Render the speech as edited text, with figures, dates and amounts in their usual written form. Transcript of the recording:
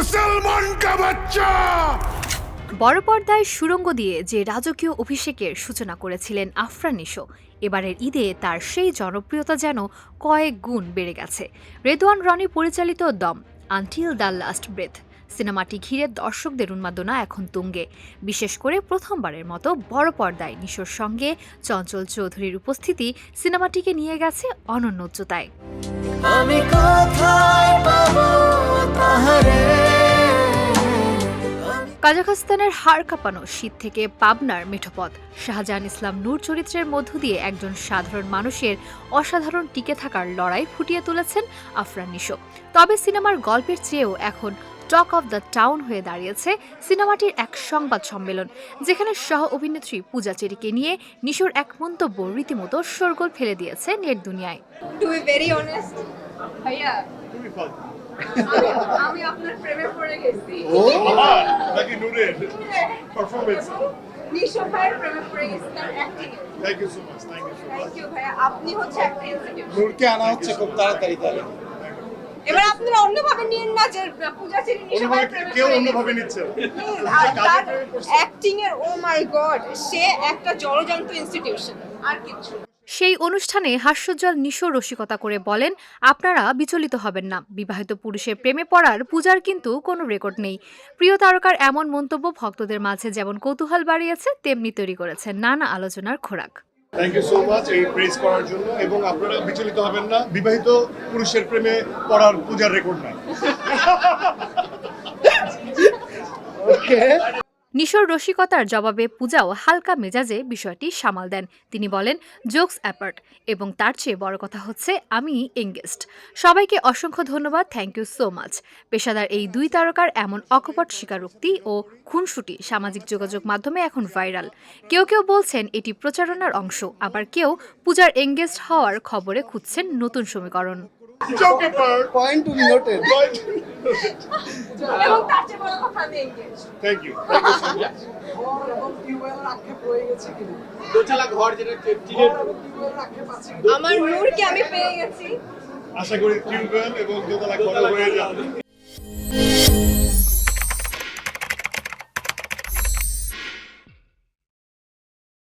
মুসলমান কা বাচ্চা। বড় পর্দায় সুড়ঙ্গ দিয়ে যে রাজকীয় অভিষেকের সূচনা করেছিলেন আফরান নিশো, এবারের ঈদে তার সেই জনপ্রিয়তা যেন কয়েক গুণ বেড়ে গেছে। রেদওয়ান রনি পরিচালিত দম, আনটিল দ্য লাস্ট ব্রেথ সিনেমাটি ঘিরে দর্শকদের উন্মাদনা এখন তুঙ্গে। বিশেষ করে প্রথমবারের মতো বড় পর্দায় নিশোর সঙ্গে চঞ্চল চৌধুরীর উপস্থিতি সিনেমাটিকে নিয়ে গেছে অনন্য উচ্চতায়। আমি কোথায় পাবো তাহারে। কাজাখস্তানের হাড় কাঁপানো শীত থেকে পাবনার মিঠোপথ, শাহজাহান ইসলাম নূর চরিত্রের মধ্য দিয়ে একজন সাধারণ মানুষের অসাধারণ টিকে থাকার লড়াই ফুটিয়ে তুলেছেন আফরান নিশো। তবে সিনেমার গল্পের চেয়েও এখন টক অফ দ্য টাউন হয়ে দাঁড়িয়েছে সিনেমাটির এক সংবাদ সম্মেলন, যেখানে সহ অভিনেত্রী পূজা চেরিকে নিয়ে নিশোর এক মন্তব্য রীতিমতো শোরগোল ফেলে দিয়েছে নেট দুনিয়ায়। টু বি ভেরি অনেস্ট ভাইয়া, আমি আপনার প্রেমে পড়ে গেছি। নাকি নূরের পারফরম্যান্স? নিশো ভাইয়ের প্রেমে পড়ে গেছি, তার acting. Thank you so much, thank you so much. Thank you ভাইয়া, আপনি হচ্ছে একটা ইনস্টিটিউশন। নূরকে আনা হচ্ছে খুব তাড়াতাড়ি তাহলে। এবার আপনারা অন্যভাবে নিন না যে পূজা চেরি নিশো ভাইয়ের প্রেমে কেউ পড়ে অন্যভাবে গেছে। নিচ্ছে। আর তার অ্যাক্টিং এর ও মাই গড, সে একটা জলজান্ত ইনস্টিটিউশন, আর কিছু। সেই অনুষ্ঠানে হাস্যোজ্জ্বল নিশো রসিকতা করে বলেন, আপনারা বিচলিত হবেন না, বিবাহিত পুরুষের প্রেমে পড়ার পূজার কিন্তু কোনো রেকর্ড নেই। প্রিয় তারকার এমন মন্তব্য ভক্তদের মাঝে যেমন কৌতূহল বাড়িয়েছে, তেমনি তৈরি করেছে নানা আলোচনার খোরাক। থ্যাংক ইউ সো মাচ এই প্রেজ করার জন্য, এবং আপনারা বিচলিত হবেন না, বিবাহিত পুরুষের প্রেমে পড়ার পূজার রেকর্ড নাই। ওকে। নিশোর রসিকতার জবাবে পূজাও হালকা মেজাজে বিষয়টি সামাল দেন। তিনি বলেন, জোকস অ্যাপার্ট, এবং তার চেয়ে বড় কথা হচ্ছে আমি এঙ্গেজড। সবাইকে অসংখ্য ধন্যবাদ, থ্যাংক ইউ সো মাচ। পেশাদার এই দুই তারকার এমন অকপট স্বীকারোক্তি ও খুনসুটি সামাজিক যোগাযোগ মাধ্যমে এখন ভাইরাল। কেউ কেউ বলছেন এটি প্রচারণার অংশ, আবার কেউ পূজার এঙ্গেজড হওয়ার খবরে খুঁজছেন নতুন সমীকরণ। Joke apart. Point to be noted. এবং তার চেয়ে বড় কথা আমি engage. Thank you, thank you so much. এবং টিউবওয়েলের আক্ষেপ রয়ে গেছে কিনা? দোতলা ঘর যেটা টিনের টিউবওয়েলের আক্ষেপ আছে। আমার নূরকে আমি পেয়ে গেছি। আশা করি টিউবওয়েল এবং দোতলা ঘর হয়ে যাবে।